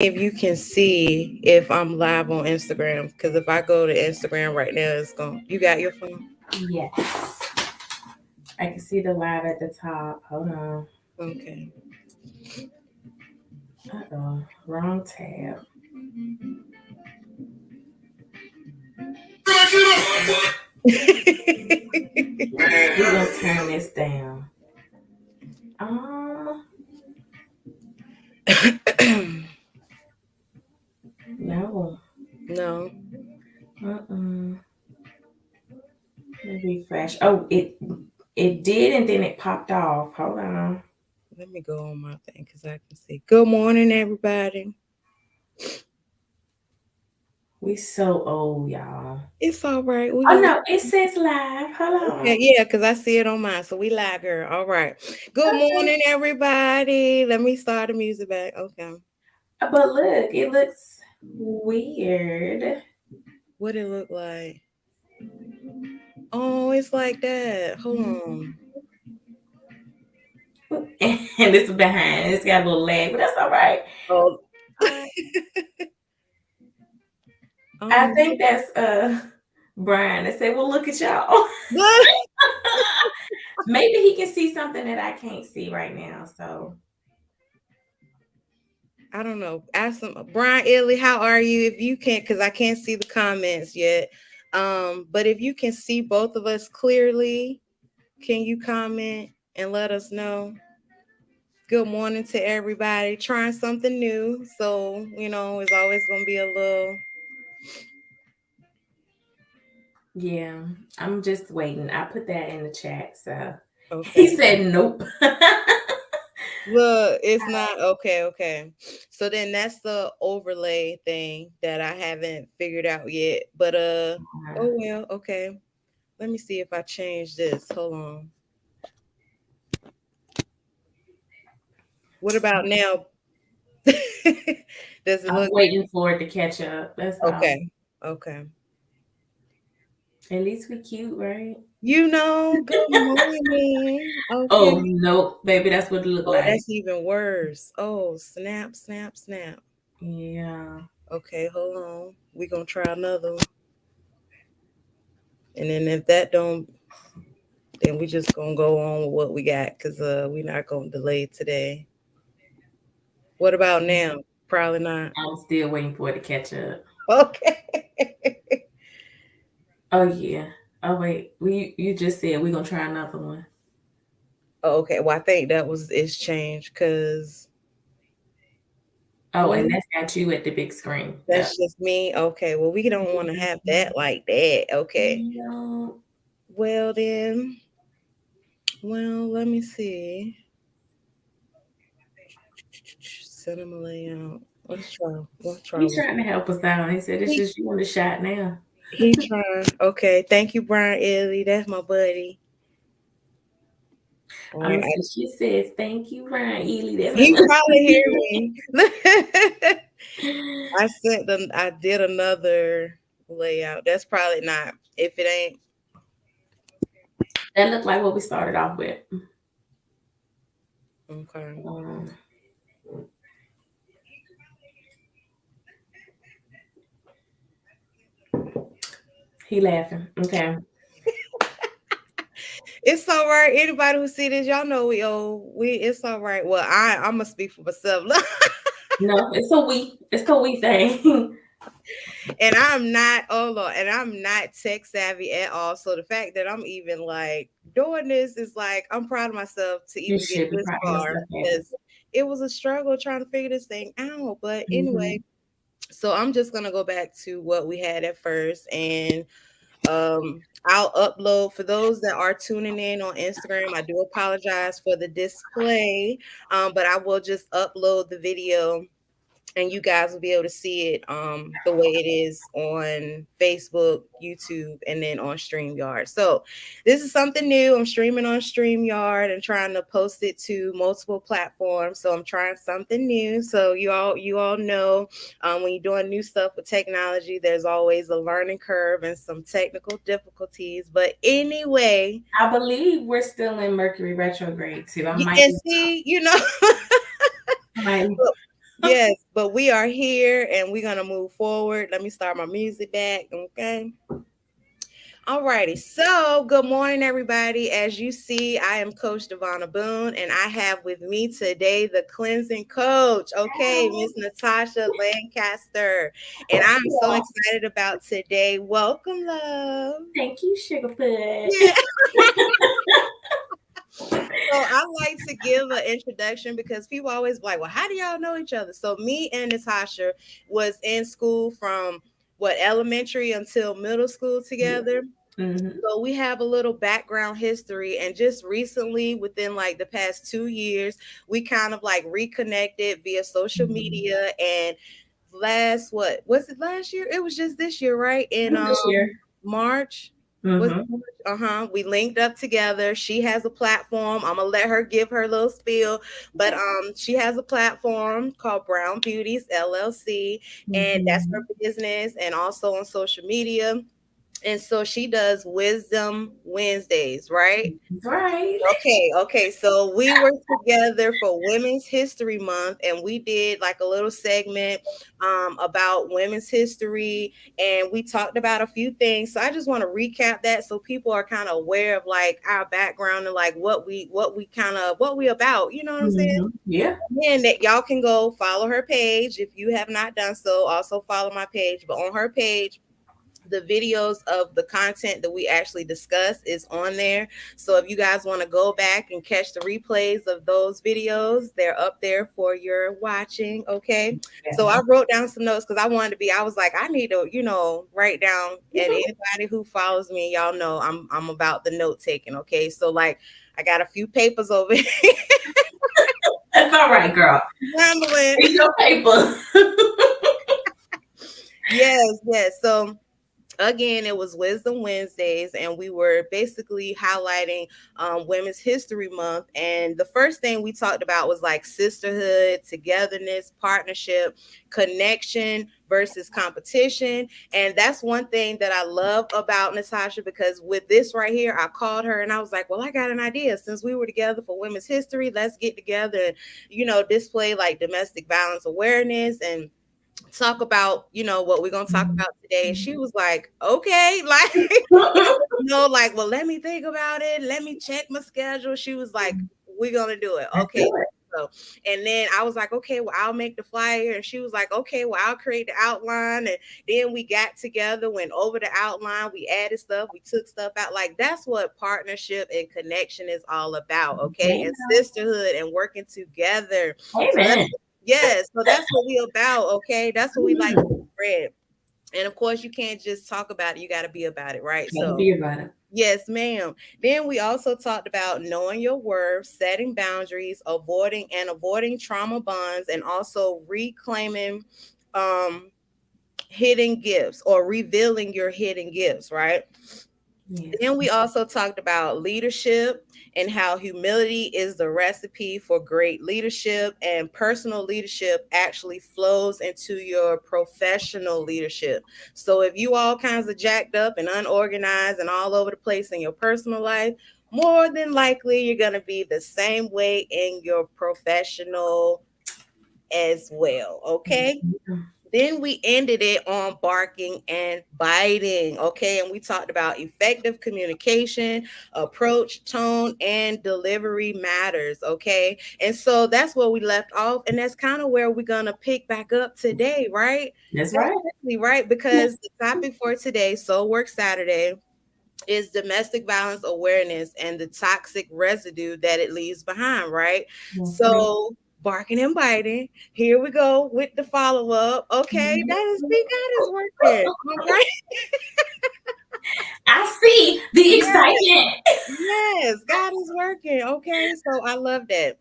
if you can see if I'm live on Instagram, because if I go to Instagram right now, it's going. You got your phone? Yes. I can see the live at the top. Hold on. Okay. Uh-oh. Wrong tab. We're gonna turn this down. Um, no. No. Uh-uh. Let me refresh. Oh, it did, and then it popped off. Hold on. Let me go on my thing because I can see. Good morning, everybody. We so old, y'all. It's all right. We Oh gonna no, it says live. Hold on. okay, yeah, because I see it on mine. So we live, girl. All right. Good Okay. morning, everybody. Let me start the music back. Okay. But look, it looks weird. What it look like? Oh, it's like that. Hold on. And this is behind. It's got a little lag, but that's all right. Oh. Um, I um think that's Brian. They said, "Well, look at y'all." Maybe he can see something that I can't see right now. So I don't know. Ask him, Brian Illy, how are you? If you can't, because I can't see the comments yet. But if you can see both of us clearly, can you comment and let us know? Good morning to everybody. Trying something new. So, it's always gonna be a little yeah, I'm just waiting. I put that in the chat. So he okay. said, "Nope." Look, it's not okay, okay. So then that's the overlay thing that I haven't figured out yet. But oh well, okay. Let me see if I change this. Hold on. What about now? Does it I'm look waiting for it to catch up. That's all. okay? Okay. At least we cute, right? Good morning. Okay. Oh nope, baby, that's what it looked Oh, like. that's even worse. Oh, snap, snap, snap. Yeah. Okay, hold on. We're gonna try another one. And then if that don't, then we just gonna go on with what we got because we're not gonna delay today. What about now? Probably not. I'm still waiting for it to catch up. Okay. Oh yeah. Oh wait, we you just said we're gonna try another one. Oh, okay. Well, I think that was it's changed because Oh, well, and that's got you at the big screen. Yeah. that's just me. Okay. Well, we don't want to have that like that. Okay. No. Well then. Well, let me see. Cinema layout. Let's try. Let's try He's one. trying to help us out. He said it's He, just you on the shot now. he trying. Okay. Thank you, Brian Ely. That's my buddy. All right. She says, "Thank you, Ryan Ely." That's my He mother. probably hear me. I sent them. I did another layout. That's probably not. If it ain't That looked like what we started off with. okay. Um, he laughing. Okay. It's all right. Anybody who see this, y'all know we old. It's all right. Well, I'm gonna speak for myself. No, it's a we. It's a we thing. And I'm not, oh Lord, and I'm not tech savvy at all. So the fact that I'm even like doing this is like I'm proud of myself to You even get should be this proud of far yourself, baby. because it was a struggle trying to figure this thing out. But Mm-hmm. anyway, so I'm just gonna go back to what we had at first and I'll upload for those that are tuning in on Instagram. I do apologize for the display, but I will just upload the video and you guys will be able to see it the way it is on Facebook, YouTube, and then on StreamYard. So this is something new. I'm streaming on StreamYard and trying to post it to multiple platforms. So I'm trying something new. So you all know when you're doing new stuff with technology, there's always a learning curve and some technical difficulties. But anyway, I believe we're still in Mercury retrograde too. I you might can be. see, I might. Yes, but we are here and we're gonna move forward. Let me start my music back. Okay. Alrighty, so good morning, everybody. As you see, I am Coach Devonna Boone, and I have with me today the cleansing coach, okay, Miss Natasha Lancaster. And I'm so Yeah. excited about today. Welcome, love. Thank you, Sugarfoot. Yeah. So I like to give an introduction because people always be like, well, how do y'all know each other? So me and Natasha was in school from what elementary until middle school Yeah. together. Hmm. So we have a little background history, and just recently, within like the past 2 years, we kind of like reconnected via social media. And last, what was it last year? It was just this year, right? In This year. March. Was it Hmm. March? Uh-huh. We linked up together. She has a platform. I'm gonna let her give her little spiel, but Okay. she has a platform called Brown Beauties LLC, and that's her Hmm. business, and also on social media. And so she does Wisdom Wednesdays, right? Right. Okay. So we were together for Women's History Month, and we did like a little segment about women's history, and we talked about a few things. So I just want to recap that so people are kind of aware of like our background and like what we about. You know what I'm saying? Yeah. And that y'all can go follow her page if you have not done so. Also follow my page, but on her page the videos of the content that we actually discuss is on there. So if you guys want to go back and catch the replays of those videos, they're up there for your watching. Okay. So Yeah. I wrote down some notes because I was like, I need to, write down, and anybody who follows me, y'all know I'm about the note taking. Okay. So like I got a few papers over here. That's all right, girl. Rambling. Read your paper. Yes. So again, it was Wisdom Wednesdays, and we were basically highlighting Women's History Month. And the first thing we talked about was like sisterhood, togetherness, partnership, connection versus competition. And that's one thing that I love about Natasha, because with this right here, I called her and I was like, well, I got an idea. Since we were together for Women's History, let's get together and, display like domestic violence awareness and talk about, what we're gonna talk about today. And she was like, okay, like like, well, let me think about it. Let me check my schedule. She was like, we're gonna do it. Let's do Okay. it. So, and then I was like, okay, well, I'll make the flyer. And she was like, okay, well, I'll create the outline. And then we got together, went over the outline, we added stuff, we took stuff out. Like that's what partnership and connection is all about. Okay. And Amen. sisterhood and working together. So that's Amen. yes, so that's what we about. Okay. That's what we like to spread. And of course, you can't just talk about it, you got to be about it, right? Can't So be about it. yes, ma'am. Then we also talked about knowing your worth, setting boundaries, avoiding trauma bonds, and also reclaiming um hidden gifts or revealing your hidden gifts, right? Yes. Then we also talked about leadership and how humility is the recipe for great leadership, and personal leadership actually flows into your professional leadership. So if you all kinds of jacked up and unorganized and all over the place in your personal life, more than likely you're going to be the same way in your professional as well. Okay. Then we ended it on barking and biting. Okay. And we talked about effective communication, approach, tone, and delivery matters. Okay. And so that's where we left off. And that's kind of where we're going to pick back up today, right? That's right. Definitely, right? Because the topic for today, Soul Work Saturday, is domestic violence awareness and the toxic residue that it leaves behind, right? Mhm. So, barking and biting. Here we go with the follow up. Okay, that is see, God is working. All right. I see the Yes, excitement. yes, God is working. Okay, so I love that.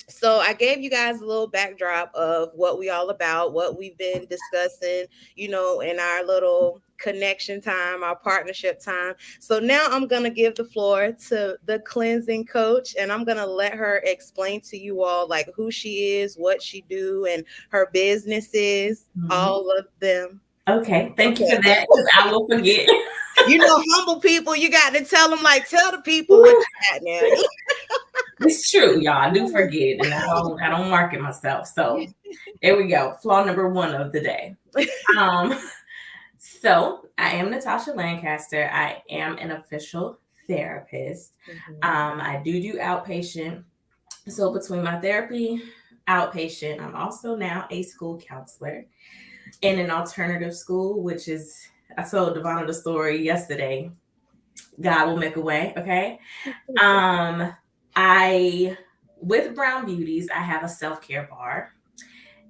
So I gave you guys a little backdrop of what we all about, what we've been discussing, in our little connection time, our partnership time. So now I'm going to give the floor to the cleansing coach, and I'm going to let her explain to you all like who she is, what she do, and her businesses, Mhm. all of them. Okay, thank you for Okay. that because I will forget. Humble people, you got to tell them, like, tell the people what you got now. It's true, y'all. I do forget, and I don't market myself. So there we go. Flaw number one of the day. Um, so I am Natasha Lancaster. I am an official therapist. Mhm. I do outpatient. So between my therapy, outpatient, I'm also now a school counselor in an alternative school, which is I told Devonna the story yesterday. God will make a way. Okay. Um, I with Brown Beauties, I have a self-care bar.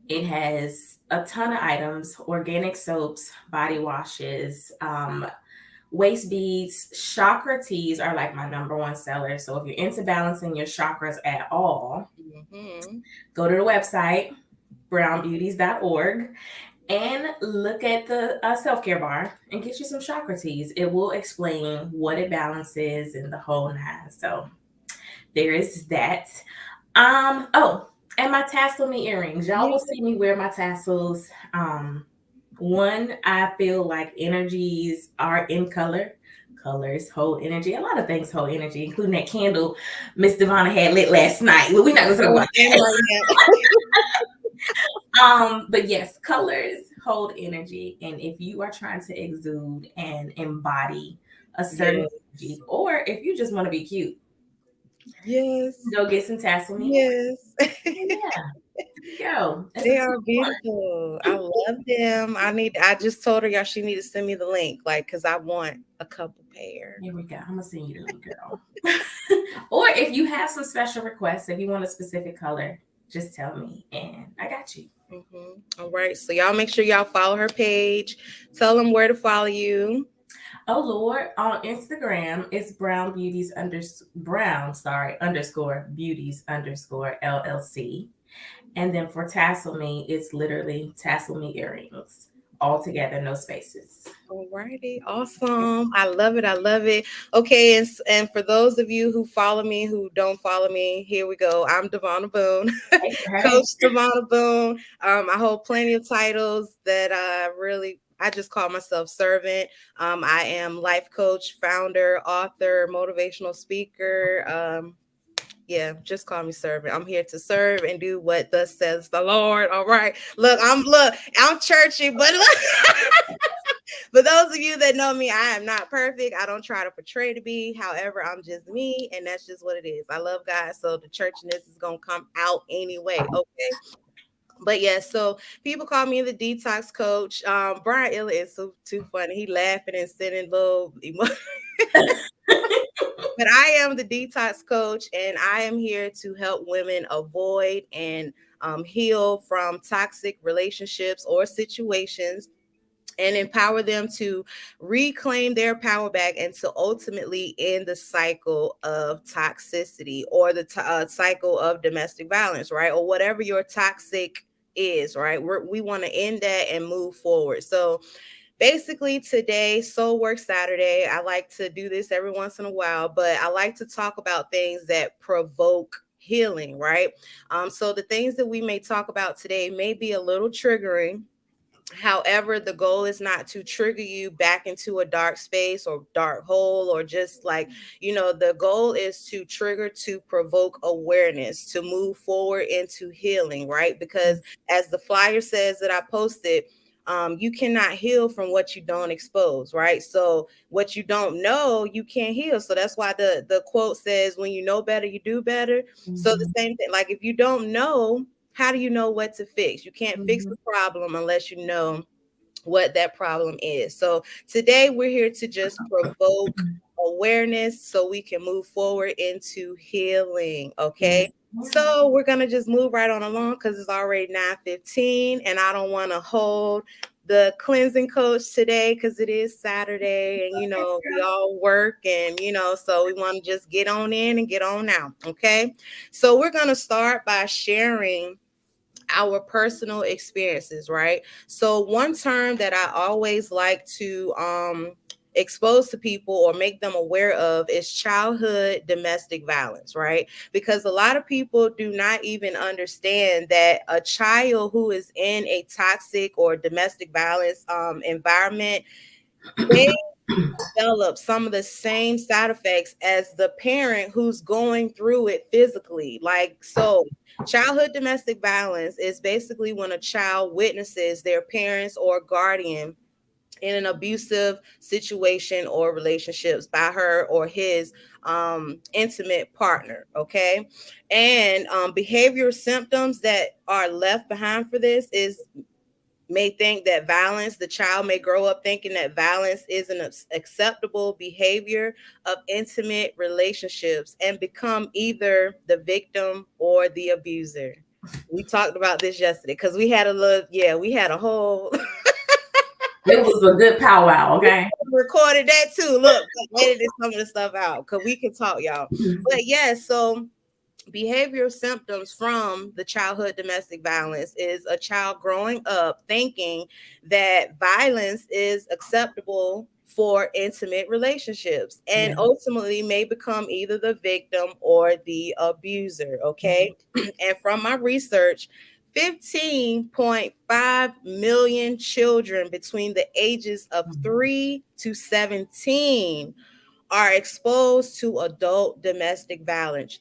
It has a ton of items, organic soaps, body washes, waist beads, chakra teas are like my number one seller. So if you're into balancing your chakras at all, Mhm. go to the website brownbeauties.org and look at the self-care bar and get you some chakra teas. It will explain what it balances and the whole nine. So there is that. Oh, and my tassel me earrings. Y'all will Yeah. see me wear my tassels. One, I feel like energies are in color. Colors hold energy. A lot of things hold energy, including that candle Miss Devonna had lit last night. Well, we're not gonna talk Oh, about and right now. that. But yes, colors hold energy. And if you are trying to exude and embody a certain Yes. energy, or if you just want to be cute, Yes. go get some tassel me Yes. yeah, go. It's a They two are for one. beautiful. I love them. I just told her y'all she need to send me the link, like, cause I want a couple pair. Here we go. I'm gonna send you them, girl. Or if you have some special requests, if you want a specific color, just tell me and I got you. All right. So y'all make sure y'all follow her page. Tell them where to follow you. Oh Lord, on Instagram it's underscore beauties underscore LLC. And then for Tassel Me, it's literally Tassel Me earrings. All together, no spaces. All righty. Awesome. I love it. I love it. Okay. And for those of you who follow me, who don't follow me, here we go. I'm Devonna Boone, Hey, hey. Coach Devonna Boone. I hold plenty of titles that I just call myself servant. I am life coach, founder, author, motivational speaker. Yeah, just call me servant. I'm here to serve and do what thus says the Lord. All right. I'm churchy, but look, for those of you that know me, I am not perfect. I don't try to portray to be. However, I'm just me, and that's just what it is. I love God, so the churchiness is gonna come out anyway. Okay. But yeah, so people call me the detox coach. Brian Illa is so too funny. He laughing and sending little but I am the detox coach, and I am here to help women avoid and heal from toxic relationships or situations and empower them to reclaim their power back and to ultimately end the cycle of toxicity or the cycle of domestic violence, right? Or whatever your toxic is, right? We want to end that and move forward. So basically today, Soul Work Saturday, I like to do this every once in a while, but I like to talk about things that provoke healing, right? So the things that we may talk about today may be a little triggering. However, the goal is not to trigger you back into a dark space or dark hole, or just like, the goal is to trigger, to provoke awareness, to move forward into healing, right? Because as the flyer says that I posted, you cannot heal from what you don't expose, right? So what you don't know, you can't heal. So that's why the quote says, when you know better, you do better. So the Mhm, same thing, like if you don't know, how do you know what to fix? You can't fix mhm, the problem unless you know what that problem is. So today we're here to just provoke awareness so we can move forward into healing. Okay. yes, ma'am. So we're gonna just move right on along because it's already 9:15 and I don't want to hold the cleansing coach today because it is Saturday and Okay, we girl. all work and so we want to just get on in and get on out. Okay. So we're gonna start by sharing our personal experiences, right? So one term that I always like to expose to people or make them aware of is childhood domestic violence, right? Because a lot of people do not even understand that a child who is in a toxic or domestic violence environment, they develop some of the same side effects as the parent who's going through it physically. Like, so childhood domestic violence is basically when a child witnesses their parents or guardian in an abusive situation or relationships by her or his intimate partner. Okay. And behavior symptoms that are left behind for this is may think that violence, the child may grow up thinking that violence is an acceptable behavior of intimate relationships and become either the victim or the abuser. We talked about this yesterday because we had a little, yeah, we had a whole It was a good powwow, okay? recorded that too. Look, I edited some of the stuff out because we can talk, y'all. But yeah, so behavioral symptoms from the childhood domestic violence is a child growing up thinking that violence is acceptable for intimate relationships and Yeah. ultimately may become either the victim or the abuser. Okay. And from my research, 15.5 million children between the ages of 3 to 17 are exposed to adult domestic violence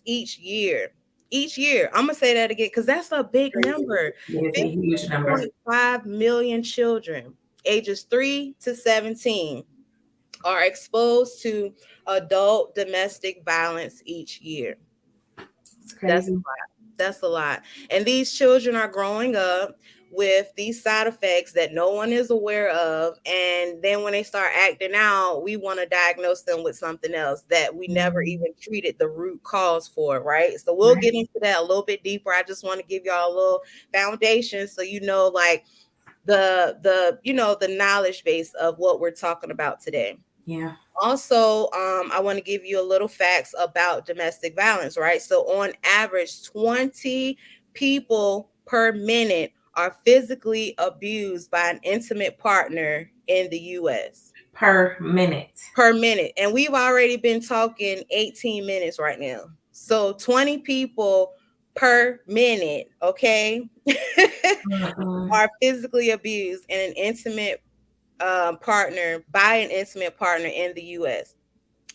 each year. I'm gonna say that again because that's a big number. It's a huge number. 15.5 million children ages 3 to 17 are exposed to adult domestic violence each year. It's That's crazy. That's a lot. And these children are growing up with these side effects that no one is aware of. And then when they start acting out, we want to diagnose them with something else that we never Mhm. even treated the root cause for, right? So we'll Right. get into that a little bit deeper. I just want to give y'all a little foundation so you know, like the knowledge base of what we're talking about today. Yeah. Also, I want to give you a little facts about domestic violence, right? So, on average, 20 people per minute are physically abused by an intimate partner in the US Per minute. per minute. And we've already been talking 18 minutes right now. So, 20 people per minute, okay, Mm-mm. are physically abused in an intimate partner by an intimate partner in the US.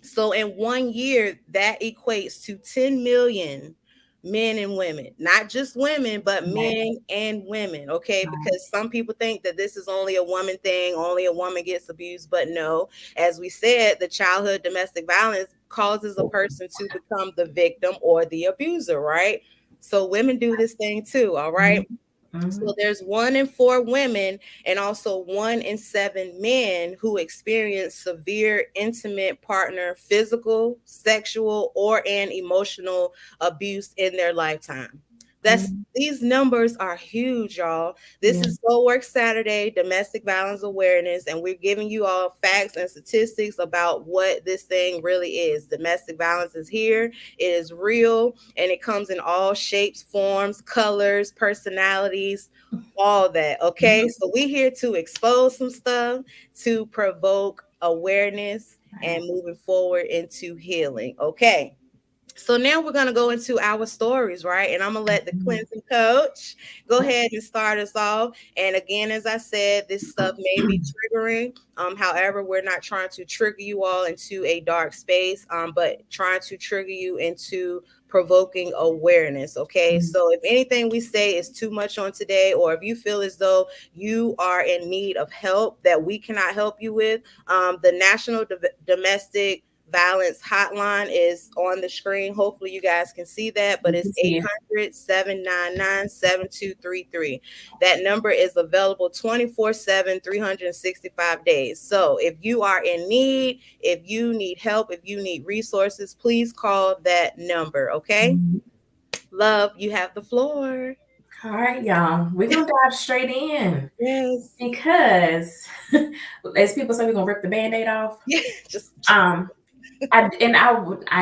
So in 1 year, that equates to 10 million men and women, not just women, but Right. men and women. Okay. Right. Because some people think that this is only a woman thing, only a woman gets abused. But no, as we said, the childhood domestic violence causes a person to become the victim or the abuser, right? So women do this thing too. All right. Mhm. Mhm. So there's 1 in 4 women and also 1 in 7 men who experience severe intimate partner physical, sexual, or and emotional abuse in their lifetime. That's Mhm. These numbers are huge, y'all. This Yeah. is Soul Work Saturday, domestic violence awareness, and we're giving you all facts and statistics about what this thing really is. Domestic violence is here, it is real, and it comes in all shapes, forms, colors, personalities, all that. Okay. Mhm. So we're here to expose some stuff, to provoke awareness, and Right. moving forward into healing. Okay. So now we're going to go into our stories, right? And I'm going to let the Mhm. cleansing coach go ahead and start us off. And again, as I said, this stuff may be triggering. However, we're not trying to trigger you all into a dark space, but trying to trigger you into provoking awareness. Okay. Mhm. So if anything we say is too much on today, or if you feel as though you are in need of help that we cannot help you with, the National Domestic Violence hotline is on the screen. Hopefully you guys can see that, but You it's can see it. 800-799-7233. That number is available 24/7, 365 days. So if you are in need, if you need help, if you need resources, please call that number. Okay. Mhm. Love, you have the floor. All right, y'all. We're gonna dive straight in Yes. because, as people say, we're gonna rip the band-aid off. Yeah. Just Um, I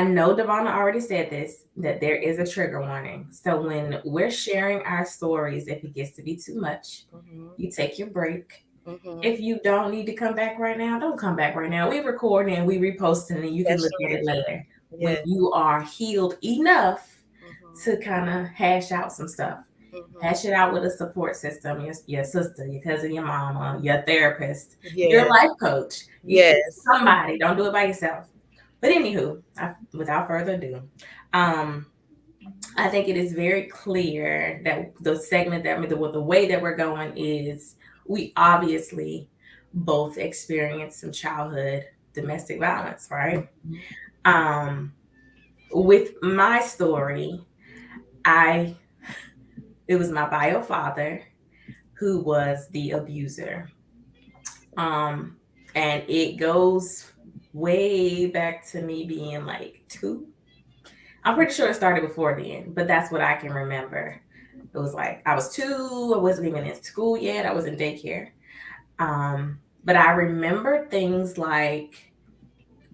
know Devonna already said this, that there is a trigger warning. So when we're sharing our stories, if it gets to be too much, Mhm. you take your break. Mhm. If you don't need to come back right now, don't come back right now. We record and we reposting and you can That's look your at it answer. later when Yes. you are healed enough Mhm. to kind of hash out some stuff. Mhm. Hash it out with a support system, your sister, your cousin, your mama, your therapist, your Yeah. life coach. Yes. Somebody. Don't do it by yourself. But anywho, without further ado, um, I think it is very clear that the segment that the way that we're going is we obviously both experienced some childhood domestic violence, right? Mhm. Um, with my story, I it was my bio father who was the abuser. Um, and it goes way back to me being like 2. I'm pretty sure it started before then, but that's what I can remember. It was like I was 2, I wasn't even in school yet, I was in daycare. But I remember things like,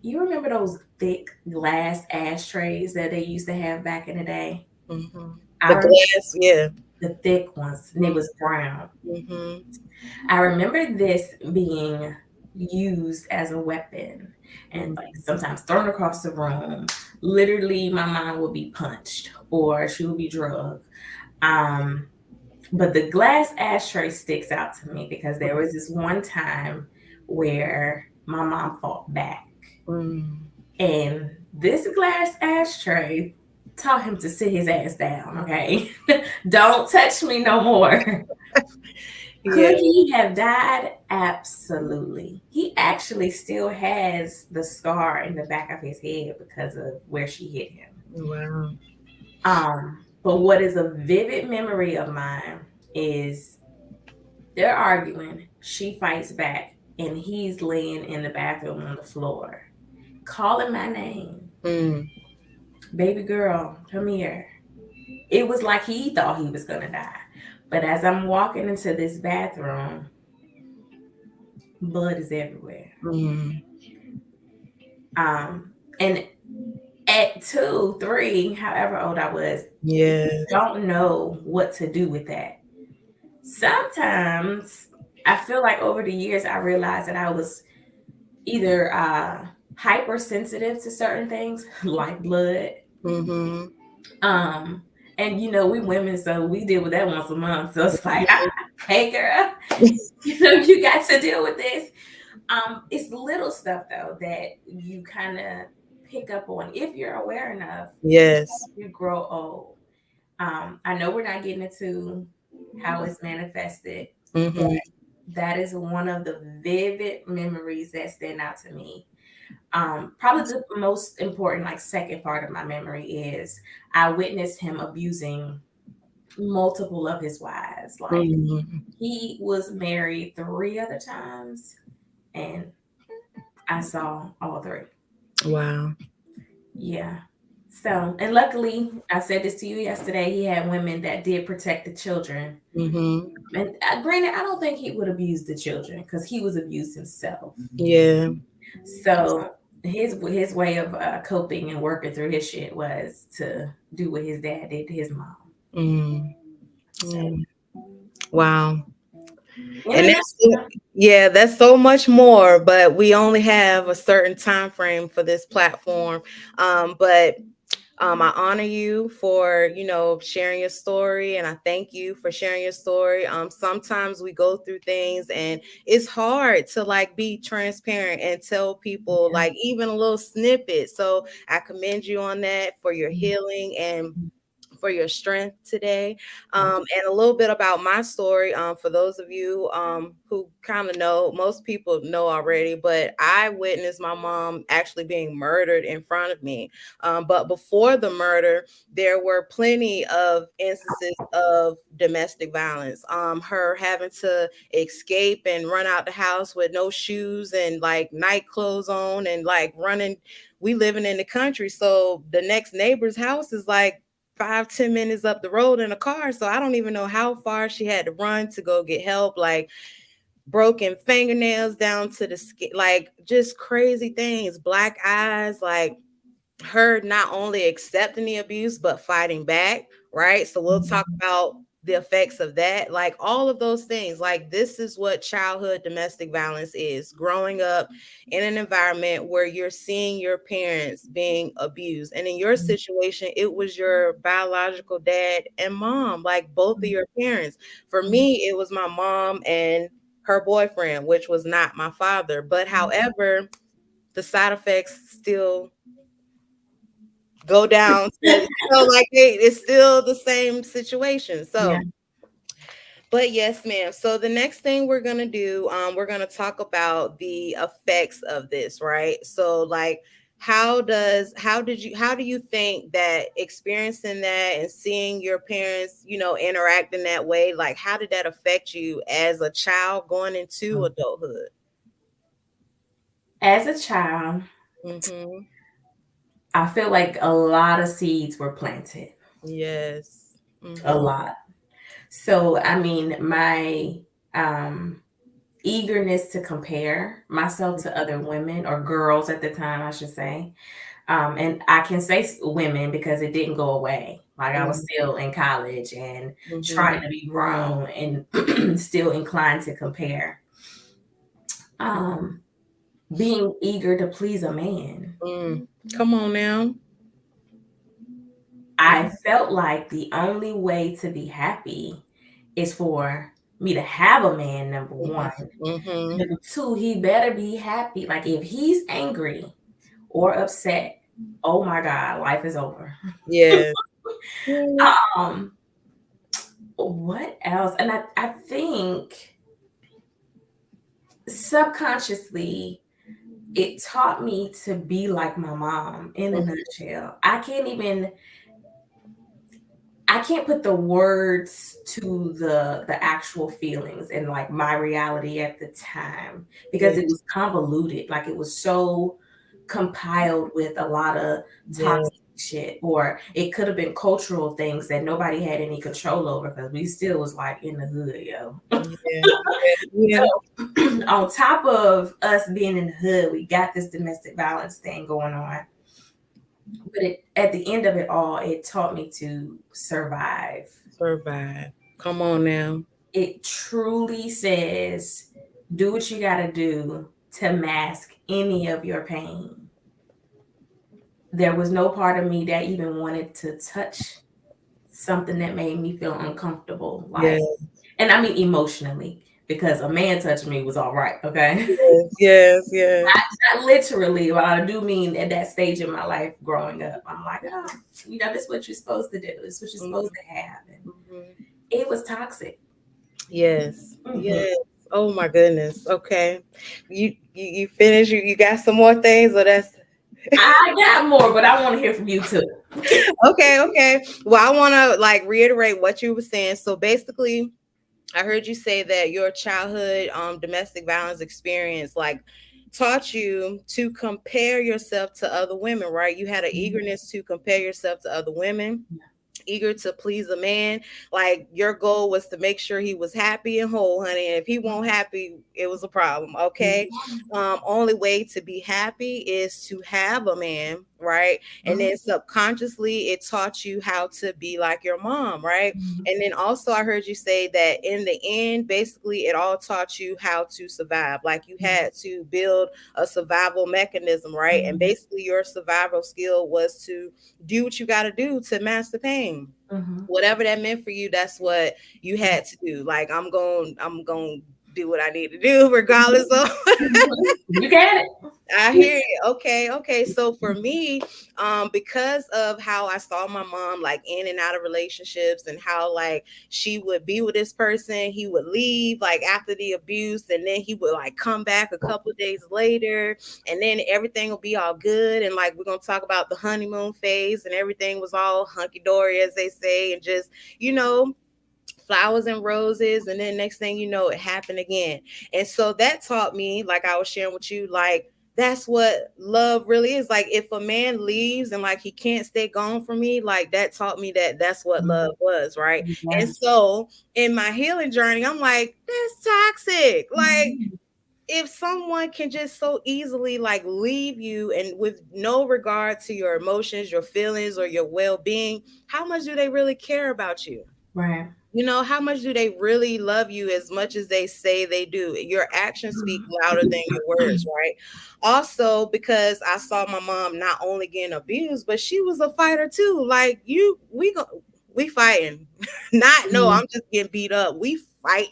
you remember those thick glass ashtrays that they used to have back in the day? Mhm. I The remember glass, yeah. the thick ones, and it was brown. Mhm. I remember this being used as a weapon and like Mhm. sometimes thrown across the room. Literally, my mom would be punched or she would be drugged. Um, but the glass ashtray sticks out to me because there was this one time where my mom fought back, Mhm. and this glass ashtray taught him to sit his ass down. Okay, don't touch me no more. Yeah. Could he have died? Absolutely. He actually still has the scar in the back of his head because of where she hit him. Wow. But what is a vivid memory of mine is they're arguing, she fights back, and he's laying in the bathroom on the floor, calling my name. Mm. Baby girl, come here. It was like he thought he was gonna die. But as I'm walking into this bathroom, blood is everywhere. Mm. Um, and at 2, 3, however old I was, you Yes. don't know what to do with that. Sometimes I feel like over the years I realized that I was either hypersensitive to certain things like blood. Mhm. Um, and we women, so we deal with that once a month. So it's like, hey girl, you got to deal with this. It's little stuff though that you kind of pick up on if you're aware enough Yes. you grow old. I know we're not getting into how it's manifested, but Mhm. that is one of the vivid memories that stand out to me. Probably the most important, like second part of my memory is I witnessed him abusing multiple of his wives. Like Mhm. he was married 3 other times, and I saw all 3. Wow. Yeah. So, and luckily, I said this to you yesterday, he had women that did protect the children. Mhm. And granted, I don't think he would abuse the children because he was abused himself. Yeah. So, his way of coping and working through his shit was to do what his dad did to his mom. Mm. So, Yeah. Wow. in a And nutshell, yeah, that's so much more, but we only have a certain time frame for this platform. But I honor you for, sharing your story, and I thank you for sharing your story. Sometimes we go through things and it's hard to like be transparent and tell people yeah. like even a little snippet. So I commend you on that for your healing and for your strength today. Thank you. And a little bit about my story. For those of you who kind of know, most people know already, but I witnessed my mom actually being murdered in front of me. But before the murder, there were plenty of instances of domestic violence. Her having to escape and run out the house with no shoes and like night clothes on and like running. We living in the country, so the next neighbor's house is like 5-10 minutes up the road in a car. So I don't even know how far she had to run to go get help. Like broken fingernails down to the skin, like just crazy things, black eyes, like her not only accepting the abuse but fighting back. Right. So we'll talk about the effects of that, like all of those things. Like, this is what childhood domestic violence is: growing up in an environment where you're seeing your parents being abused. And in your situation, it was your biological dad and mom, like both of your parents. For me, it was my mom and her boyfriend, which was not my father. But however, the side effects still go down to, like, it's still the same situation. Yeah. So, but yes, ma'am. So the next thing we're gonna do, we're gonna talk about the effects of this, right? So, like, how do you think that experiencing that and seeing your parents, interact in that way, like, how did that affect you as a child going into adulthood? As a child, Mm-hmm. I feel like a lot of seeds were planted. Yes. A Mm-hmm. lot. So, I mean, my um, eagerness to compare myself to other women or girls at the time, I should say. And I can say women because it didn't go away. Like I was still in college and Mm-hmm. trying to be grown and still inclined to compare. Um, being eager to please a man. Mm. Come on now. I felt like the only way to be happy is for me to have a man, number one. Mm-hmm. Number two, he better be happy. Like if he's angry or upset, oh my God, life is over. Yes. Yeah. Um, what else? And I think subconsciously it taught me to be like my mom in a nutshell. I can't put the words to the actual feelings and like my reality at the time because Yeah. it was convoluted. Like it was so compiled with a lot of Yeah. toxic shit, or it could have been cultural things that nobody had any control over because we still was like in the hood, yo. Yeah. Yeah. So on top of us being in the hood, we got this domestic violence thing going on. But at the end of it all, it taught me to survive. Survive. Come on now. It truly says do what you got to do to mask any of your pain. There was no part of me that even wanted to touch something that made me feel uncomfortable. Yeah. Like, and I mean emotionally, because a man touching me was all right. Okay. Yes. Yes. Yes. Not literally, but I do mean at that stage in my life growing up, I'm like, oh, this is what you're supposed to do. This is what you're supposed to have. And Mm-hmm. it was toxic. Yes. Hmm. Yes. Oh my goodness. Okay. You finished. You got some more things, or that's I got more, but I want to hear from you too. okay. Okay. Well, I want to, like, reiterate what you were saying. So basically, I heard you say that your childhood domestic violence experience, like, taught you to compare yourself to other women, right? You had an eagerness to compare yourself to other women, eager to please a man. Like, your goal was to make sure he was happy and whole, honey. And if he won't happy, it was a problem. Okay. Only way to be happy is to have a man, right? And then subconsciously it taught you how to be like your mom, right? And then also I heard you say that in the end, basically it all taught you how to survive. Like, you had to build a survival mechanism, right? And basically your survival skill was to do what you got to do to master pain. Whatever that meant for you, that's what you had to do. Like, I'm going to do what I need to do regardless of You got it. I hear it. Okay, okay. So for me, because of how I saw my mom, like, in and out of relationships, and how, like, she would be with this person, he would leave like after the abuse, and then he would, like, come back a couple of days later, and then everything will be all good, and, like, we're gonna talk about the honeymoon phase, and everything was all hunky dory, as they say, and just, you know flowers and roses, and then next thing you know, it happened again. And so that taught me, like I was sharing with you, like, that's what love really is. Like, if a man leaves and, like, he can't stay gone from me, like, that taught me that that's what love was, right? And Yes. so in my healing journey, I'm like, that's toxic. Like, if someone can just so easily, like, leave you, and with no regard to your emotions, your feelings, or your well-being, how much do they really care about you? Right. You know, how much do they really love you as much as they say they do? Your actions speak louder than your words, right? Also, because I saw my mom not only getting abused, but she was a fighter too. Like you, we fighting. Not no, Mhm. I'm just getting beat up. We fighting.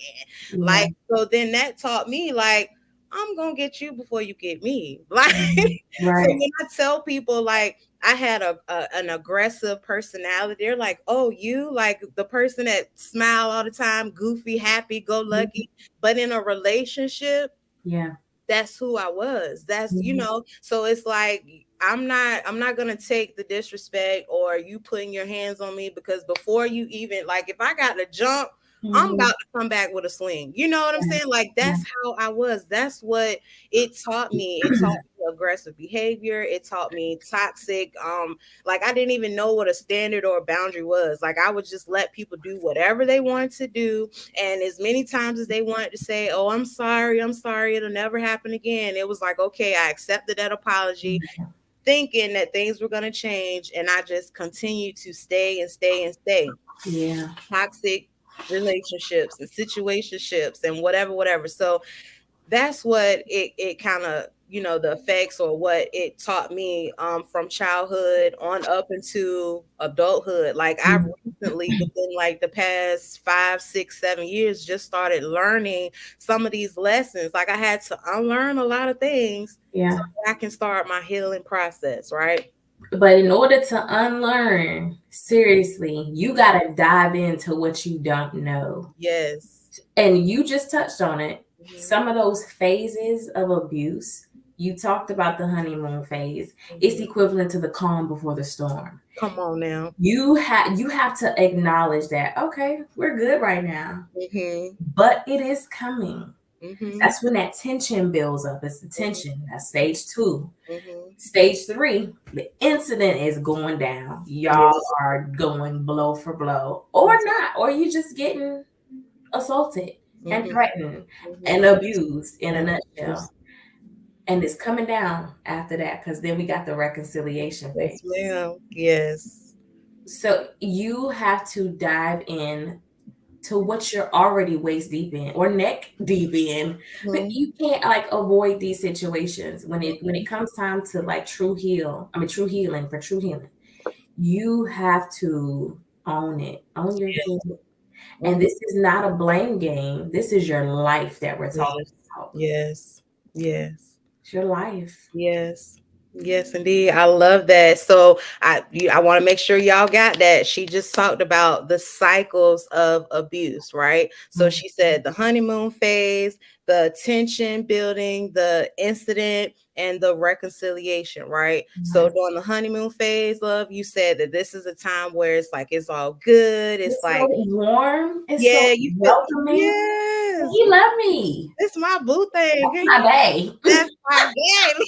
Yeah. Like so, then that taught me like I'm gonna get you before you get me. Like Mhm. so, Right. when I tell people like I had an aggressive personality. They're like, "Oh, you like the person that smile all the time, goofy, happy, go Mhm. lucky." But in a relationship, Yeah. that's who I was. That's Mhm. so it's like I'm not gonna take the disrespect or you putting your hands on me because before you even like if I got to jump, I'm Mhm. about to come back with a swing. You know what I'm saying? Like Yeah. that's how I was. That's what it taught me. It taught me aggressive behavior. It taught me toxic. Like I didn't even know what a standard or a boundary was. Like I would just let people do whatever they wanted to do and as many times as they wanted to say, "Oh, I'm sorry, it'll never happen again," it was like, okay, I accepted that apology, thinking that things were going to change. And I just continued to stay and stay and stay. Yeah. Toxic relationships and situationships and whatever, whatever. So that's what it kind of the effects or what it taught me from childhood on up into adulthood. Like I Mhm. recently within like the past 5 6 7 years just started learning some of these lessons. Like I had to unlearn a lot of things so Yeah. that I can start my healing process, right? But in order to unlearn, seriously, you got to dive into what you don't know. Yes. And you just touched on it. Hmm. Some of those phases of abuse, you talked about the honeymoon phase. It's Hmm. equivalent to the calm before the storm. Come on now. You have to acknowledge that, okay, we're good right now, Hmm. but it is coming. Hmm. That's when that tension builds up. It's the tension. That's Hmm. stage two. Hmm. Stage three, the incident is going down. Y'all Yes. are going blow for blow, or not, or you just getting assaulted and Hmm. threatened and Hmm. abused in a And nutshell. And it's coming down after that because then we got the reconciliation yes, phase. ma'am. Yes. So you have to dive in to what you're already waist deep in or neck deep in. But Mhm, you can't like avoid these situations when it mhm. comes time to like true healing for true healing. You have to own it, own your shit. And Mhm. this is not a blame game. This is your life that we're talking Yes. about. Yes. Yes. It's your life. Yes. Yes, indeed. I love that. So I want to make sure y'all got that. She just talked about the cycles of abuse, right? So Mhm. she said the honeymoon phase, the tension building, the incident, and the reconciliation, right? So Right. during the honeymoon phase, love, you said that this is a time where it's like it's all good. It's It's like, so warm. It's so yeah, you feel welcoming. yes. He loved me. It's my boo thing. That's my bae. That's my game.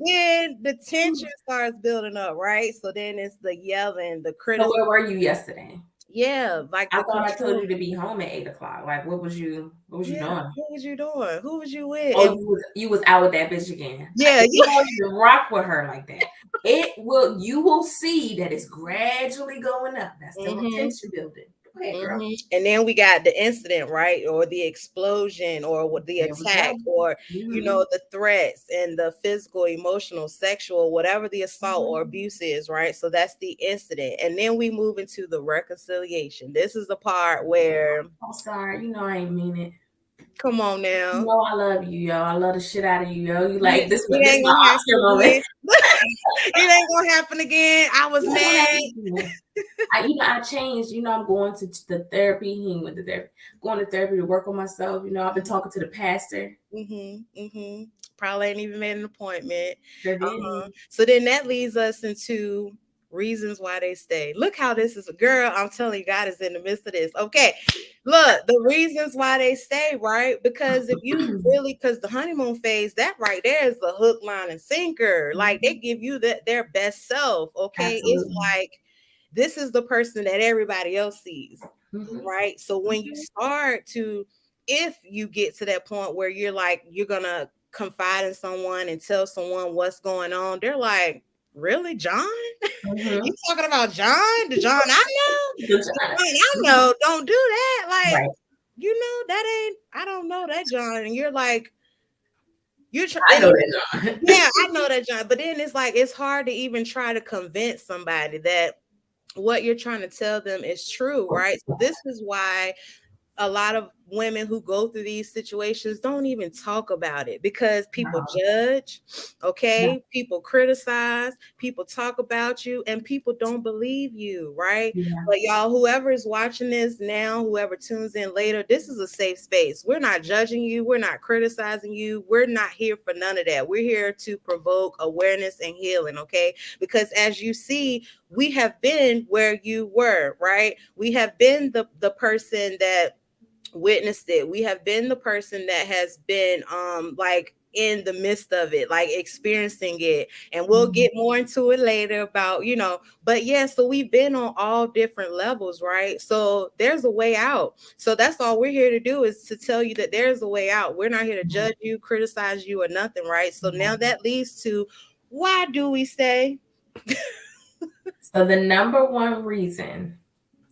Then the tension starts building up, right? So then it's the yelling, the So criticism. where were you yesterday? Yeah, like I the thought I told control. you to be home at 8 o'clock. Like what was you Yeah, doing? what was you doing? Who was you with? Oh, And you was out with that bitch again. yeah, You don't even rock with her like that. You will see that it's gradually going up. That's the yeah. tension building. Go ahead, girl. Hmm. And then we got the incident, right? Or the explosion, or what the There we go. attack, or Mm-hmm. the threats and the physical, emotional, sexual, whatever the assault or Mm-hmm. abuse is, right? So that's the incident. And then we move into the reconciliation. This is the part where, I'm sorry. You know I ain't mean it. come on You now. know I love you, yo. I love the shit out of you, yo. You You, like this? it This ain't my gonna Oscar happen moment. again. It ain't gonna happen again. I was You know what mad. happened? I changed. I'm going to the therapy. He went to therapy. Going to therapy to work on myself. I've been talking to the pastor. Mm-hmm. Mm-hmm. Probably ain't even made an appointment. Sure Uh-huh. didn't. So then that leads us into reasons why they stay. Look how this is a girl. I'm telling you, God is in the midst of this. Okay. Look, the reasons why they stay, right? Because if you really, because the honeymoon phase, that right there is the hook, line, and sinker. Like they Mhm. give you their best self. Okay. It's Absolutely. like this is the person that everybody else sees, Hmm. right? So when you start to, if you get to that point where you're like, you're gonna confide in someone and tell someone what's going on, they're like, really, John? You Mm-hmm. talking about John? The John I know? The The John. John I know don't do that. Like, Right. that ain't, I don't know that John. And you're like, I know and that John. yeah, I know that John. But then it's like, it's hard to even try to convince somebody that what you're trying to tell them is true, right? So this is why a lot of women who go through these situations don't even talk about it because people No. judge, Yeah. okay? People criticize, people talk about you, and people don't believe you, right? Yeah. But y'all, whoever is watching this now, whoever tunes in later, this is a safe space. We're not judging you, we're not criticizing you, we're not here for none of that. We're here to provoke awareness and healing, okay? Because as you see, we have been where you were, right? We have been the person that witnessed it. We have been the person that has been like in the midst of it, like experiencing it. And we'll Mhm. get more into it later about, but yeah, so we've been on all different levels, right? So there's a way out. So that's all we're here to do, is to tell you that there's a way out. We're not here to judge you, criticize you, or nothing, right? So now that leads to, why do we stay? So the number one reason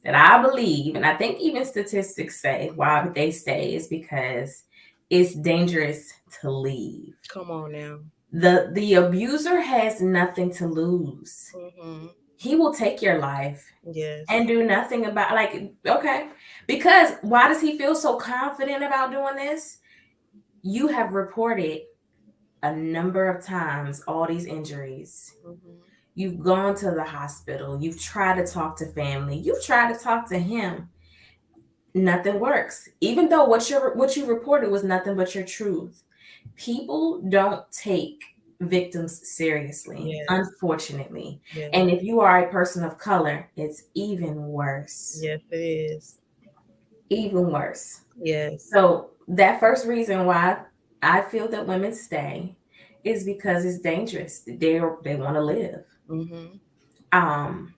that I believe, and I think even statistics say why they stay, is because it's dangerous to leave. Come on now. The abuser has nothing to lose. Hmm. He will take your life and Yes. do nothing about, like, okay. Because why does he feel so confident about doing this? You have reported a number of times all these injuries. Hmm. You've gone to the hospital. You've tried to talk to family. You've tried to talk to him. Nothing works. Even though what you reported was nothing but your truth. People don't take victims seriously, Yes. unfortunately. Yes. And if you are a person of color, it's even worse. Yes, it is. Even worse. Yes. So that first reason why I feel that women stay is because it's dangerous. They want to live. Hmm. Um,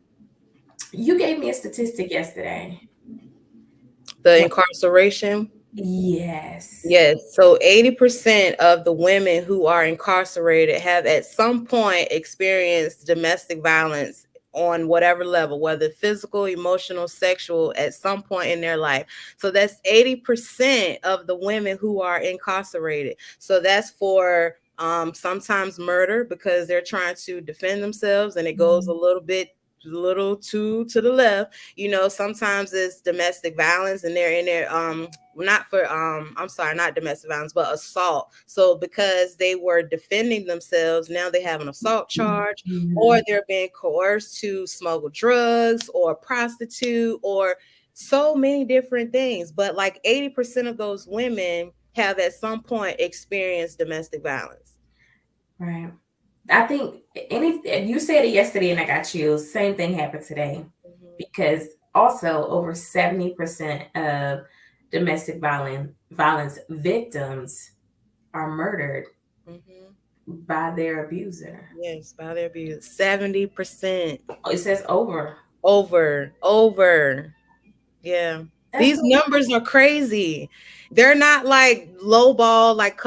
you gave me a statistic yesterday. The What? incarceration. Yes. Yes. So 80% of the women who are incarcerated have at some point experienced domestic violence on whatever level, whether physical, emotional, sexual, at some point in their life. So that's 80% of the women who are incarcerated. So that's for sometimes murder because they're trying to defend themselves and it goes a Mhm. little too to the left. Sometimes it's domestic violence and they're in there not for I'm sorry, not domestic violence, but assault. So because they were defending themselves, now they have an assault charge, or Mhm. they're being coerced to smuggle drugs or prostitute or so many different things. But like 80% of those women have at some point experienced domestic violence. Right. I think you said it yesterday and I got chills. Same thing happened today. Mhm. Because also over 70% of domestic violence victims are murdered Mhm. by their abuser. Yes, by their abuse. 70%. Oh, it says over. Over. Yeah. That's These too numbers are crazy. They're not like lowball, like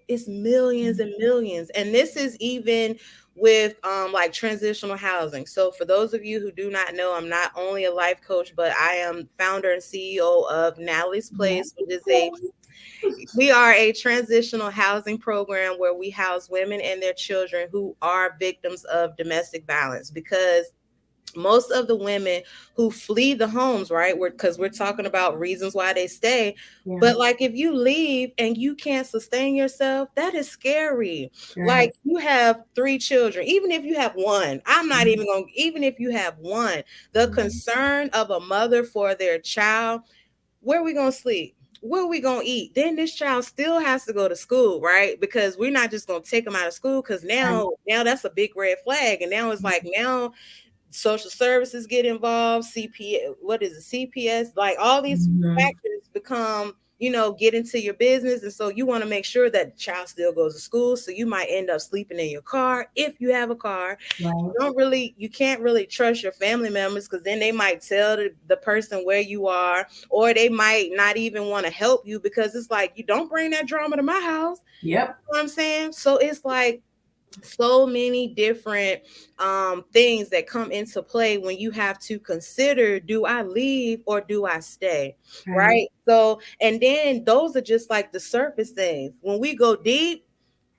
it's millions and millions. And this is even with like transitional housing. So for those of you who do not know, I'm not only a life coach, but I am founder and CEO of Natalie's much. Place, which is we are a transitional housing program where we house women and their children who are victims of domestic violence, because most of the women who flee the homes, right? Because we're talking about reasons why they stay. Yeah. But like if you leave and you can't sustain yourself, that is scary. Right. Like you have three children, even if you have one, I'm not even going, even if you have one, the concern of a mother for their child, where are we going to sleep? What are we going to eat? Then this child still has to go to school, right? Because we're not just going to take them out of school, because Right. now that's a big red flag. And now it's like, now social services get involved, what is it, CPS, like all these Mhm. factors become, get into your business. And so you want to make sure that the child still goes to school. So you might end up sleeping in your car if you have a car. Right. You can't really trust your family members, because then they might tell the person where you are, or they might not even want to help you because it's like, you don't bring that drama to my house. Yep. You know what I'm saying? So it's like, So many different things that come into play when you have to consider, do I leave or do I stay, Right. right? So and then those are just like the surface things. When we go deep,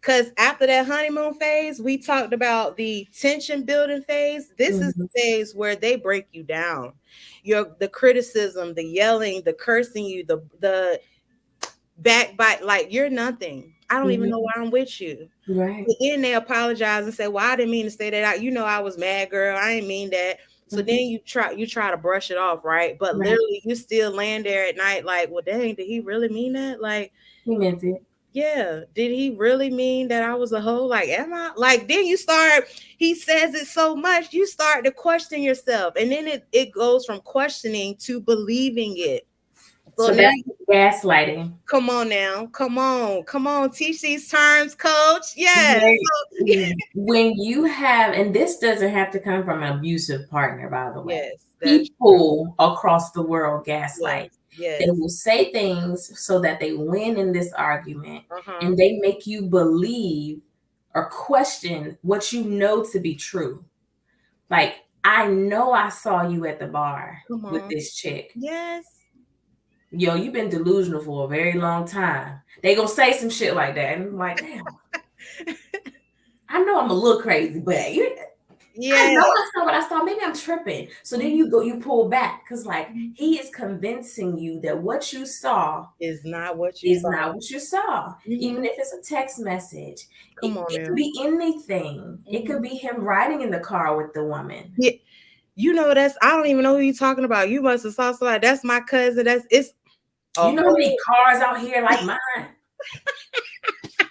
because after that honeymoon phase, we talked about the tension building phase. This is Mhm. the phase where they break you down. The criticism, the yelling, the cursing you, the backbite, like you're nothing. I don't even know Mhm. why I'm with you. Right. But then they apologize and say, "Well, I didn't mean to say that. I was mad, girl. I didn't mean that." So then Mhm. you try to brush it off, right? But Right. literally, you still land there at night, like, "Well, dang, did he really mean that?" Like, He meant it. yeah, did he really mean that I was a hoe? Like, am I? Like, then you start. He says it so much, you start to question yourself, and then it goes from questioning to believing it. So So now that's gaslighting. come on now. Come on. Teach these terms, coach. Yes. Right. When you have, and this doesn't have to come from an abusive partner, by the way. Yes, that is true. People across the world gaslight. Yes. They Yes. will say things so that they win in this argument, Uh-huh. and they make you believe or question what you know to be true. Like, I know I saw you at the bar Come with on. this chick. Yes. Yo, you've been delusional for a very long time. They gonna say some shit like that. And I'm like, damn, I know I'm a little crazy, but I Yeah. know I saw what I saw. Maybe I'm tripping. So then Mhm. you pull back because like he is convincing you that what you saw Is not what you is saw. not what you saw. Even Mhm. if it's a text message, Come on it could now. be anything. It could Mhm. be him riding in the car with the woman. Yeah. That's I don't even know who you're talking about. You must have saw somebody. That's my cousin. That's it's a You know how many whole. cars out here like mine?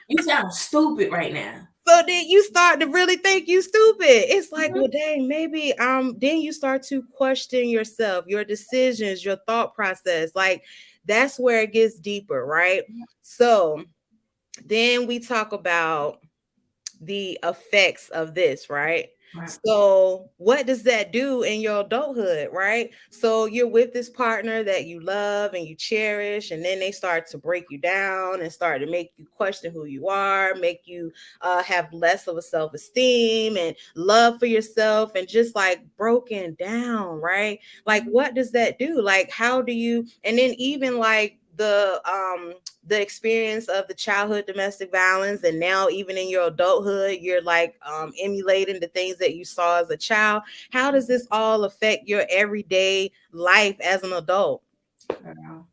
You sound stupid right now. So then you start to really think you stupid. It's like, Mhm. well, dang, maybe then you start to question yourself, your decisions, your thought process. Like that's where it gets deeper, right? So then we talk about the effects of this, right? Right. So, what does that do in your adulthood, right? So, you're with this partner that you love and you cherish, and then they start to break you down and start to make you question who you are, make you have less of a self esteem and love for yourself, and just like broken down, right? Like, what does that do? Like, how do you, and then even like, the experience of the childhood domestic violence, and now even in your adulthood you're like emulating the things that you saw as a child. How does this all affect your everyday life as an adult? Girl.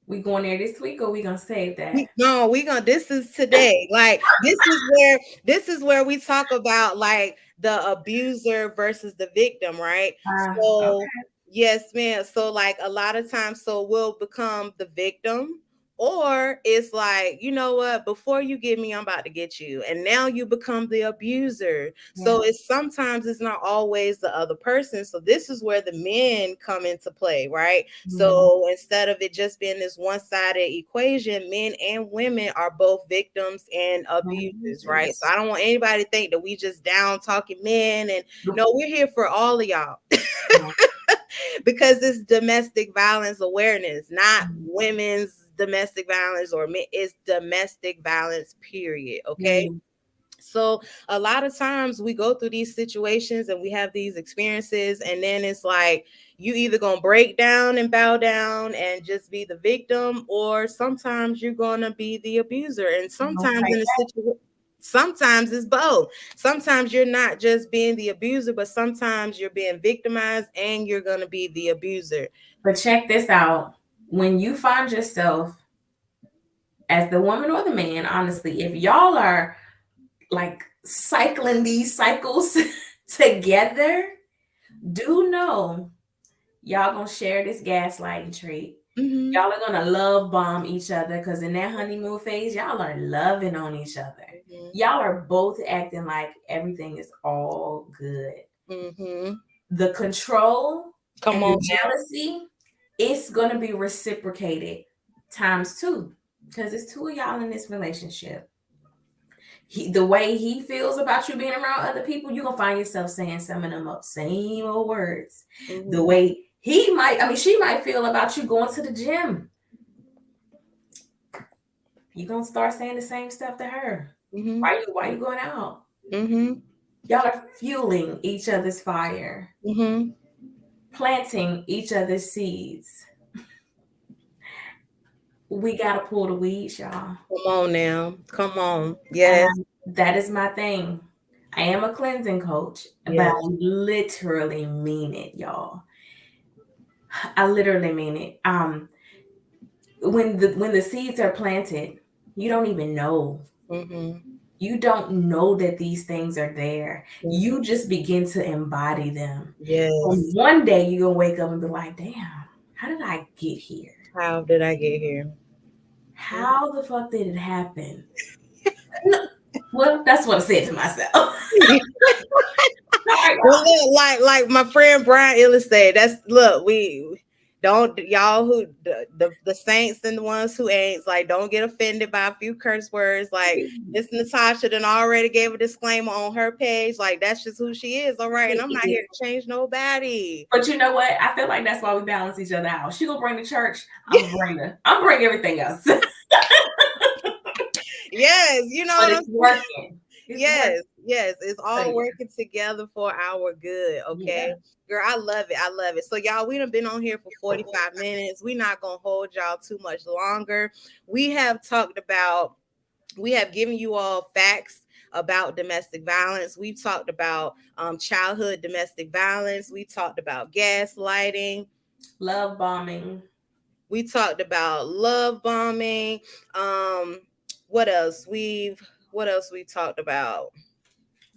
We going there this week or we gonna save that? No, we gonna this is today. Like this is where we talk about like the abuser versus the victim, right? So Okay. yes, ma'am. So like a lot of times, so we'll become the victim, or it's like, you know what, before you get me, I'm about to get you. And now you become the abuser. So Yeah. it's not always the other person. So this is where the men come into play, right? Mhm. So instead of it just being this one-sided equation, men and women are both victims and abusers, right? So Users. I don't want anybody to think that we just down talking men, and Nope. no, we're here for all of y'all. No. Because it's domestic violence awareness, not Mhm. women's domestic violence or men, it's domestic violence, period. Okay. Mhm. So a lot of times we go through these situations and we have these experiences, and then it's like you either gonna break down and bow down and just be the victim, or sometimes you're gonna be the abuser. And You gonna sometimes fight in a back. situation, sometimes it's both. Sometimes you're not just being the abuser, but sometimes you're being victimized and you're gonna be the abuser. But check this out. When you find yourself as the woman or the man, honestly, if y'all are like cycling these cycles together, do know y'all gonna share this gaslighting trait. Mm-hmm. Y'all are gonna love bomb each other because in that honeymoon phase, y'all are loving on each other. Y'all are both acting like everything is all good. Mm-hmm. The control Come and on the jealousy, it's gonna be reciprocated times two because it's two of y'all in this relationship. The way he feels about you being around other people, you're gonna find yourself saying some of them same old words. The now. way he might, I mean, she might feel about you going to the gym. You're gonna start saying the same stuff to her. Mhm. Why you going out? Mhm. Y'all are fueling each other's fire, Mhm. planting each other's seeds. We gotta pull the weeds, y'all. Come on now. Come on. And Yes. that is my thing. I am a cleansing coach, but I Yes. literally mean it, y'all. I literally mean it. When the seeds are planted, you don't even know. Mhm. You don't know that these things are there. Mhm. You just begin to embody them. And Yes. one day you're gonna wake up and be like, damn, how did I get here? How did I get here? How the fuck did it happen? No, well, that's what I said to myself. All right, Well, y'all. look, like my friend Brian Ellis said, that's look, we don't y'all who the saints and the ones who ain't like don't get offended by a few curse words. Like Miss Natasha done already gave a disclaimer on her page. Like that's just who she is. All right. And I'm not here to change nobody. But you know what? I feel like that's why we balance each other out. She gonna bring the church. I'm bring everything else. But Yes, you know what I'm it's saying? working. It's working. Yes, yes, it's So all yeah. working together for our good. Okay, Yeah. girl, I love it. I love it. So, y'all, we done been on here for 45 minutes. We're not gonna hold y'all too much longer. We have talked about, we have given you all facts about domestic violence. We've talked about childhood domestic violence. We talked about gaslighting. Love bombing. We talked about love bombing. Um, what else? What else we talked about?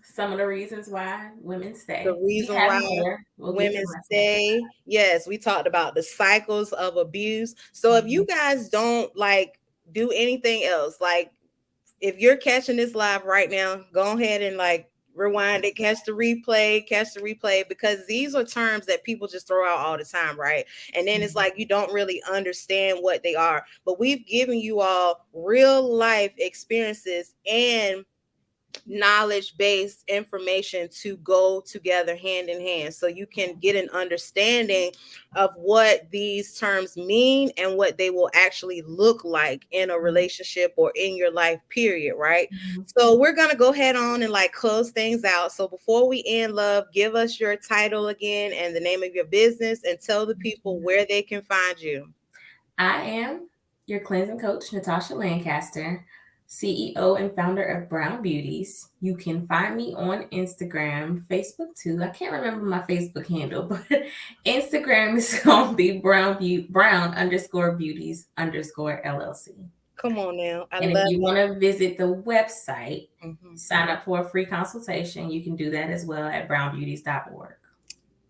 Some of the reasons why women The stay. We reason have why more. We'll get to women the rest of that. stay. Yes, we talked about the cycles of abuse. So if you Mhm. guys don't like do anything else, like if you're catching this live right now, go ahead and like rewind it, catch the replay, because these are terms that people just throw out all the time, right? And then it's like you don't really understand what they are. But we've given you all real life experiences and knowledge based information to go together hand in hand so you can get an understanding of what these terms mean and what they will actually look like in a relationship or in your life period, right? Mhm. So we're going to go ahead on and like close things out. So before we end, love, give us your title again and the name of your business and tell the people where they can find you. I am your cleansing coach, Natasha Lancaster, CEO and founder of Brown Beauties. You can find me on Instagram, Facebook too. I can't remember my Facebook handle, but Instagram is going to be Brown underscore Beauties underscore LLC. Come on now, I And if love you want to visit the website, it. Mhm. sign up for a free consultation, you can do that as well at brownbeauties.org.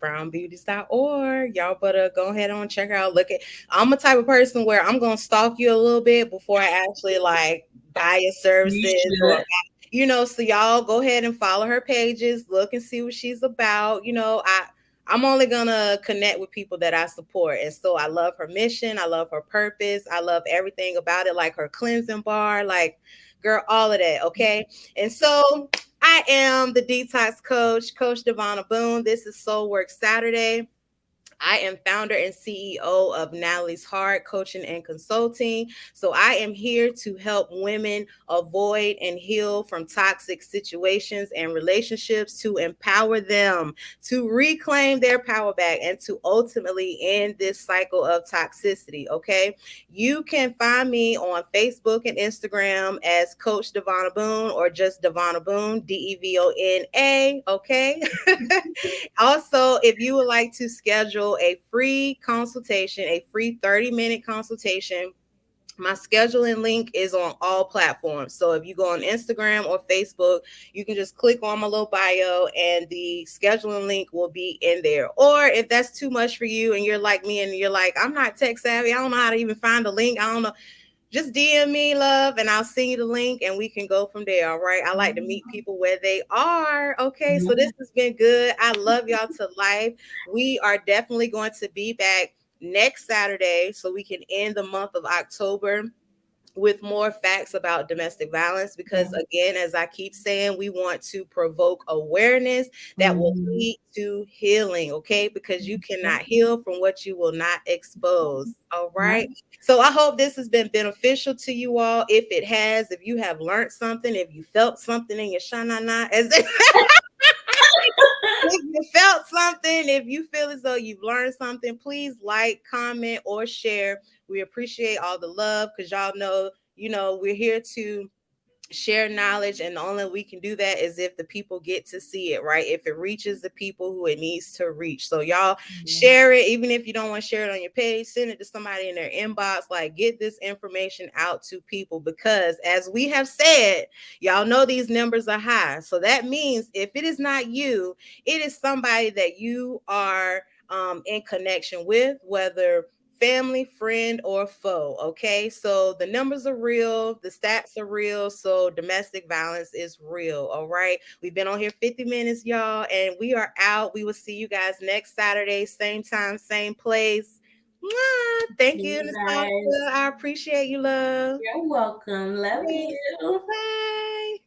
Brownbeauties.org. Y'all better go ahead and check her out. Look at, I'm a type of person where I'm gonna stalk you a little bit before I actually like buy your You services or should. so y'all go ahead and follow her pages, look and see what she's about. I'm only gonna connect with people that I support. And so I love her mission, I love her purpose, I love everything about it, like her cleansing bar, like girl, all of that. Okay. And so I am the detox coach, Coach Devonna Boone. This is Soul Work Saturday. I am founder and CEO of Natalie's Heart Coaching and Consulting. So I am here to help women avoid and heal from toxic situations and relationships, to empower them to reclaim their power back and to ultimately end this cycle of toxicity. Okay. You can find me on Facebook and Instagram as Coach Devonna Boone or just Devonna Boone, Devona. Okay. Also, if you would like to schedule a free consultation, a free 30-minute consultation, my scheduling link is on all platforms. So if you go on Instagram or Facebook, you can just click on my little bio and the scheduling link will be in there. Or if that's too much for you and you're like me and you're like, I'm not tech savvy, I don't know how to even find a link, I don't know, just DM me, love, and I'll send you the link and we can go from there. All right. I like to meet people where they are. Okay. So this has been good. I love y'all to life. We are definitely going to be back next Saturday so we can end the month of October with more facts about domestic violence, because Yeah. again, as I keep saying, we want to provoke awareness that will Mhm. lead to healing, okay? Because you Yep. cannot heal from what you will not expose. All Yep. right. So I hope this has been beneficial to you all. If it has, if you have learned something, if you felt something in your shanana, as if you felt something, if you feel as though you've learned something, please like, comment, or share. We appreciate all the love, because y'all know, we're here to share knowledge, and the only way we can do that is if the people get to see it, right? If it reaches the people who it needs to reach. So y'all Yeah. share it. Even if you don't want to share it on your page, send it to somebody in their inbox. Like, get this information out to people, because as we have said, y'all know these numbers are high. So that means if it is not you, it is somebody that you are in connection with, whether family, friend, or foe. Okay, so the numbers are real, the stats are real, so domestic violence is real. All right, we've been on here 50 minutes, y'all, and we are out. We will see you guys next Saturday, same time, same place. Mwah! Thank See you, you guys. Natasha. I appreciate you, love. You're welcome. Love Yes. you. Bye.